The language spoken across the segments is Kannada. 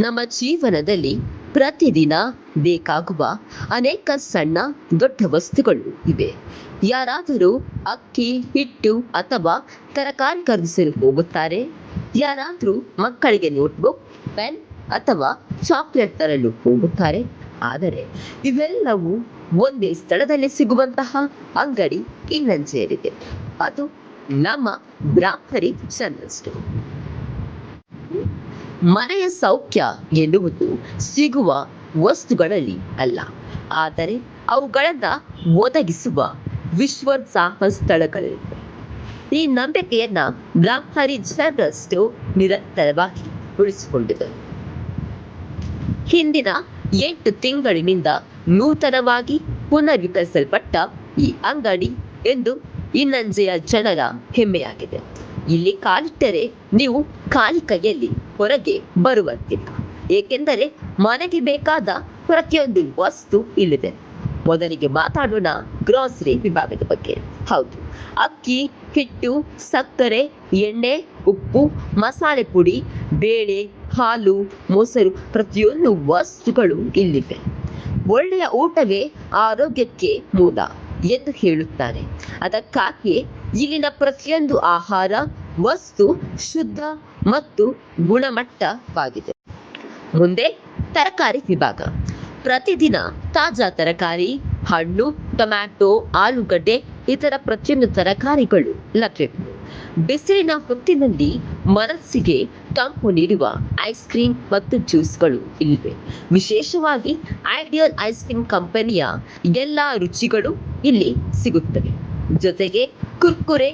ನಮ್ಮ ಜೀವನದಲ್ಲಿ ಪ್ರತಿದಿನ ಬೇಕಾಗುವ ಅನೇಕ ಸಣ್ಣ ದೊಡ್ಡ ವಸ್ತುಗಳು ಇವೆ. ಯಾರಾದರೂ ಅಕ್ಕಿ, ಹಿಟ್ಟು ಅಥವಾ ತರಕಾರಿ ಖರೀದಿಸಲು ಹೋಗುತ್ತಾರೆ. ಯಾರಾದರೂ ಮಕ್ಕಳಿಗೆ ನೋಟ್ಬುಕ್, ಪೆನ್ ಅಥವಾ ಚಾಕ್ಲೇಟ್ ತರಲು ಹೋಗುತ್ತಾರೆ. ಆದರೆ ಇವೆಲ್ಲವೂ ಒಂದೇ ಸ್ಥಳದಲ್ಲಿ ಸಿಗುವಂತಹ ಅಂಗಡಿ ಇನ್ನೊಂದು ಸೇರಿದೆ. ಅದು ನಮ್ಮ ಬ್ರಾಹ್ಮರಿ ಜನರಲ್ ಸ್ಟೋರ್. ಮನೆಯ ಸೌಖ್ಯ ಎನ್ನುವುದು ಸಿಗುವ ವಸ್ತುಗಳಲ್ಲಿ ಅಲ್ಲ, ಆದರೆ ಅವುಗಳನ್ನ ಒದಗಿಸುವ ವಿಶ್ವಾಸಾರ್ಹ ಸ್ಥಳಗಳಿವೆ. ಈ ನಂಬಿಕೆಯನ್ನ ಬ್ರಾಹ್ಮರಿ ಜನರಲ್ ಸ್ಟೋರ್ ನಿರಂತರವಾಗಿ ಉಳಿಸಿಕೊಂಡಿದೆ. ಹಿಂದಿನ 8 ತಿಂಗಳಿನಿಂದ ನೂತನವಾಗಿ ಪುನರ್ವಿತರಿಸಲ್ಪಟ್ಟ ಈ ಅಂಗಡಿ ಎಂದು ಇನ್ನಂಜೆಯ ಜನರ ಹೆಮ್ಮೆಯಾಗಿದೆ. ಇಲ್ಲಿ ಕಾಲಿಟ್ಟರೆ ನೀವು ಖಾಲಿ ಕೈಯಲ್ಲಿ ಹೊರಗೆ ಬರುವಂತಿಲ್ಲ, ಏಕೆಂದರೆ ಮನೆಗೆ ಬೇಕಾದ ಪ್ರತಿಯೊಂದು ವಸ್ತು ಇಲ್ಲಿದೆ. ಮೊದಲಿಗೆ ಮಾತಾಡೋಣ ಗ್ರಾಸರಿ ವಿಭಾಗದ ಬಗ್ಗೆ. ಹೌದು, ಅಕ್ಕಿ, ಹಿಟ್ಟು, ಸಕ್ಕರೆ, ಎಣ್ಣೆ, ಉಪ್ಪು, ಮಸಾಲೆ ಪುಡಿ, ಬೇಳೆ, ಹಾಲು, ಮೊಸರು, ಪ್ರತಿಯೊಂದು ವಸ್ತುಗಳು ಇಲ್ಲಿವೆ. ಒಳ್ಳೆಯ ಊಟವೇ ಆರೋಗ್ಯಕ್ಕೆ ಮೂಲ ಎಂದು ಹೇಳುತ್ತಾರೆ. ಅದಕ್ಕಾಗಿಯೇ ಇಲ್ಲಿನ ಪ್ರತಿಯೊಂದು ಆಹಾರ ವಸ್ತು ಶುದ್ಧ ಮತ್ತು ಗುಣಮಟ್ಟವಾಗಿದೆ. ಮುಂದೆ ತರಕಾರಿ ವಿಭಾಗ. ಪ್ರತಿದಿನ ತಾಜಾ ತರಕಾರಿ, ಹಣ್ಣು, ಟೊಮ್ಯಾಟೊ, ಆಲೂಗಡ್ಡೆ, ಇತರ ಪ್ರತಿಯೊಂದು ತರಕಾರಿಗಳು ಲಭ್ಯವಿವೆ. ಬಿಸಿಲಿನ ಹೊತ್ತಿನಲ್ಲಿ ಮನಸ್ಸಿಗೆ ತಂಪು ನೀಡುವ ಐಸ್ ಕ್ರೀಮ್ ಮತ್ತು ಜ್ಯೂಸ್ಗಳು ಇಲ್ಲಿವೆ. ವಿಶೇಷವಾಗಿ ಐಡಿಯಲ್ ಐಸ್ ಕ್ರೀಮ್ ಕಂಪನಿಯ ಎಲ್ಲಾ ರುಚಿಗಳು ಇಲ್ಲಿ ಸಿಗುತ್ತವೆ. ಜೊತೆಗೆ Kurkure,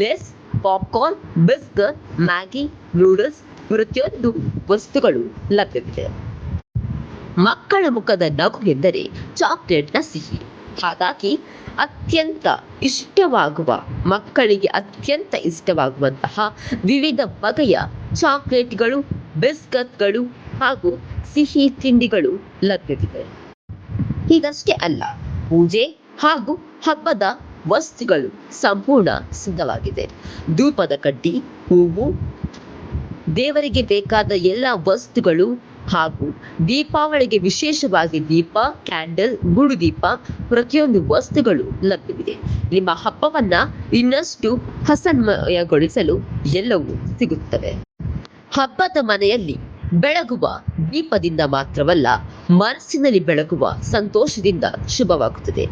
Lay's, popcorn, biscuit, Maggi, noodles ಪ್ರತಿಯೊಂದು ವಸ್ತುಗಳು ಲಭ್ಯವಿದೆ. ಮಕ್ಕಳ ಮುಖದ ನಗು ಎಂದರೆ ಚಾಕ್ಲೇಟ್ನ ಸಿಹಿ. ಹಾಗಾಗಿ ಮಕ್ಕಳಿಗೆ ಅತ್ಯಂತ ಇಷ್ಟವಾಗುವಂತಹ ವಿವಿಧ ಬಗೆಯ ಚಾಕ್ಲೇಟ್ಗಳು, ಬಿಸ್ಕತ್ಗಳು ಹಾಗೂ ಸಿಹಿ ತಿಂಡಿಗಳು ಲಭ್ಯವಿದೆ. ಹೀಗಷ್ಟೇ ಅಲ್ಲ, ಪೂಜೆ ಹಾಗೂ ಹಬ್ಬದ ವಸ್ತುಗಳು ಸಂಪೂರ್ಣ ಸಿದ್ಧವಾಗಿದೆ. ಧೂಪದ ಕಡ್ಡಿ, ಹೂವು, ದೇವರಿಗೆ ಬೇಕಾದ ಎಲ್ಲ ವಸ್ತುಗಳು ಹಾಗೂ ದೀಪಾವಳಿಗೆ ವಿಶೇಷವಾಗಿ ದೀಪ, ಕ್ಯಾಂಡಲ್, ಗುಡುದೀಪ ಪ್ರತಿಯೊಂದು ವಸ್ತುಗಳು ಲಭ್ಯವಿದೆ. ನಿಮ್ಮ ಹಬ್ಬವನ್ನ ಇನ್ನಷ್ಟು ಹಸನ್ಮಯಗೊಳಿಸಲು ಎಲ್ಲವೂ ಸಿಗುತ್ತವೆ. ಹಬ್ಬದ ಮನೆಯಲ್ಲಿ ಬೆಳಗುವ ದೀಪದಿಂದ ಮಾತ್ರವಲ್ಲ, ಮನಸ್ಸಿನಲ್ಲಿ ಬೆಳಗುವ ಸಂತೋಷದಿಂದ ಶುಭವಾಗುತ್ತದೆ.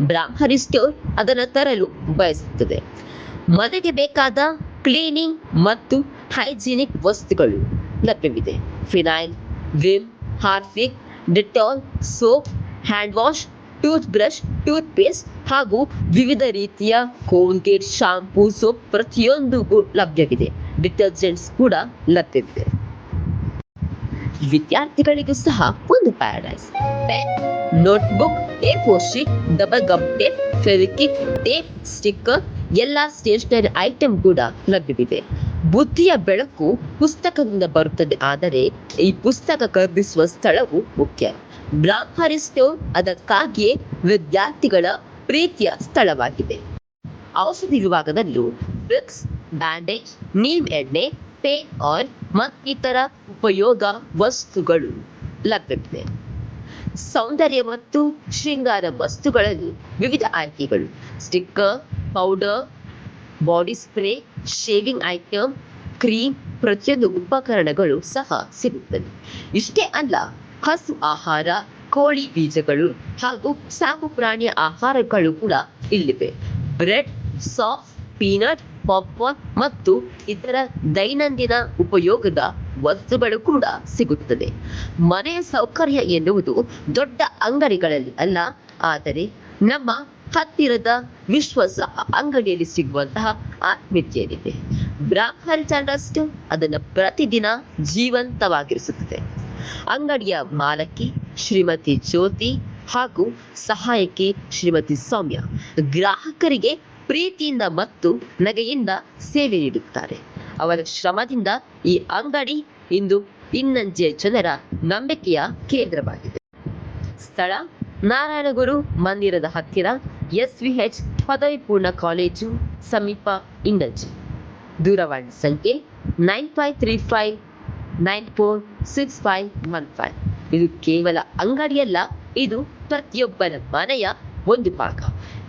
ಬ್ರಾಹ್ಮರಿ ಸ್ಟೋರ್ ಅದನ್ನು ತರಲು ಬಯಸುತ್ತದೆ. ಮನೆಗೆ ಬೇಕಾದ ಕ್ಲೀನಿಂಗ್ ಮತ್ತು ಹೈಜಿನಿಕ್ ವಸ್ತುಗಳು ಲಭ್ಯವಿದೆ. Phenyl, Vim, Harpic, Dettol, soap, hand wash, tooth brush, tooth paste ಹಾಗೂ ವಿವಿಧ ರೀತಿಯ ಕೋಲ್ಗೇಟ್, ಶಾಂಪೂ, ಸೋಪ್ ಪ್ರತಿಯೊಂದು ಲಭ್ಯವಿದೆ. ಡಿಟರ್ಜೆಂಟ್ಸ್ ಕೂಡ ಲಭ್ಯವಿದೆ. ವಿದ್ಯಾರ್ಥಿಗಳಿಗೂ ಸಹ ಒಂದು paradise. Pen, notebook, A4 sheet, double gum tape, Fevikwik, tape, sticker, ಎಲ್ಲ ಸ್ಟೇಷನರಿ ಐಟಂ ಕೂಡ ಲಭ್ಯವಿದೆ. ಬುದ್ಧಿಯ ಬೆಳಕು ಪುಸ್ತಕದಿಂದ ಬರುತ್ತದೆ, ಆದರೆ ಈ ಪುಸ್ತಕ ಖರೀದಿಸುವ ಸ್ಥಳವು ಮುಖ್ಯ. ಬ್ರಾಹ್ಮರಿ ಸ್ಟೋರ್ ಅದಕ್ಕಾಗಿಯೇ ವಿದ್ಯಾರ್ಥಿಗಳ ಪ್ರೀತಿಯ ಸ್ಥಳವಾಗಿದೆ. ಔಷಧಿ ವಿಭಾಗದಲ್ಲೂ ವಿಕ್ಸ್, ಬ್ಯಾಂಡೇಜ್, ನೀಮ್ ಎಣ್ಣೆ, ಪೇನ್ ಆಯಿಲ್ ಮತ್ತಿತರ ಉಪಯೋಗ ವಸ್ತುಗಳು ಲಭ್ಯವಿದೆ. ಸೌಂದರ್ಯ ಮತ್ತು ಶೃಂಗಾರ ವಸ್ತುಗಳಲ್ಲಿ ವಿವಿಧ ಆಯ್ಕೆಗಳು: sticker, powder, body spray, shaving item, cream ಪ್ರತಿಯೊಂದು ಉಪಕರಣಗಳು ಸಹ ಸಿಗುತ್ತವೆ. ಇಷ್ಟೇ ಅಲ್ಲ, ಹಸು ಆಹಾರ, ಕೋಳಿ ಬೀಜಗಳು ಹಾಗೂ ಸಾಕು ಪ್ರಾಣಿಯ ಆಹಾರಗಳು ಕೂಡ ಇಲ್ಲಿವೆ. ಬ್ರೆಡ್, ಸಾಸ್, ಪೀನಟ್, ಪಾಪ್ಕಾರ್ನ್ ಮತ್ತು ಇತರ ದೈನಂದಿನ ಉಪಯೋಗದ ವಸ್ತುಗಳು ಕೂಡ ಸಿಗುತ್ತದೆ. ಮನೆಯ ಸೌಕರ್ಯ ಎನ್ನುವುದು ದೊಡ್ಡ ಅಂಗಡಿಗಳಲ್ಲಿ ಅಲ್ಲ, ಆದರೆ ನಮ್ಮ ಹತ್ತಿರದ ವಿಶ್ವಾಸ ಅಂಗಡಿಯಲ್ಲಿ ಸಿಗುವಂತಹ ಆತ್ಮೀಯತೆಯಿದೆ. ಬ್ರಾಹ್ಮರಿ ಜನರಲ್ ಸ್ಟೋರ್ ಅದನ್ನು ಪ್ರತಿದಿನ ಜೀವಂತವಾಗಿರಿಸುತ್ತದೆ. ಅಂಗಡಿಯ ಮಾಲಕಿ ಶ್ರೀಮತಿ ಜ್ಯೋತಿ ಹಾಗೂ ಸಹಾಯಕಿ ಶ್ರೀಮತಿ ಸೌಮ್ಯ ಗ್ರಾಹಕರಿಗೆ ಪ್ರೀತಿಯಿಂದ ಮತ್ತು ನಗೆಯಿಂದ ಸೇವೆ ನೀಡುತ್ತಾರೆ. ಅವರ ಶ್ರಮದಿಂದ ಈ ಅಂಗಡಿ ಇಂದು ಇನ್ನಂಜೆ ಜನರ ನಂಬಿಕೆಯ ಕೇಂದ್ರವಾಗಿದೆ. ಸ್ಥಳ: ನಾರಾಯಣಗುರು ಮಂದಿರದ ಹತ್ತಿರ, SVH ಪದವಿ ಪೂರ್ಣ ಕಾಲೇಜು ಸಮೀಪ, ಇನ್ನಂಜೆ. ದೂರವಾಣಿ ಸಂಖ್ಯೆ 9535 946515. ಇದು ಕೇವಲ ಅಂಗಡಿಯಲ್ಲ, ಇದು ಪ್ರತಿಯೊಬ್ಬರ ಮನೆಯ ಒಂದು ಭಾಗ.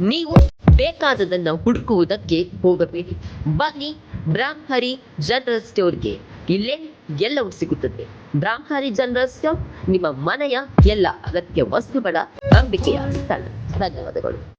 ನೀವು ಬೇಕಾದದನ್ನು ಹುಡುಕುವುದಕ್ಕೆ ಹೋಗಬೇಡಿ. ಬನ್ನಿ ಬ್ರಾಹ್ಮರಿ ಜನರಲ್ ಸ್ಟೋರ್ಗೆ. ಇಲ್ಲೇ ಎಲ್ಲವೂ ಸಿಗುತ್ತದೆ. ಬ್ರಾಹ್ಮರಿ ಜನರಲ್ ಸ್ಟೋರ್ ನಿಮ್ಮ ಮನೆಯ ಎಲ್ಲ ಅಗತ್ಯ ವಸ್ತುಗಳ ನಂಬಿಕೆಯ ಸ್ಥಳ. ಧನ್ಯವಾದಗಳು.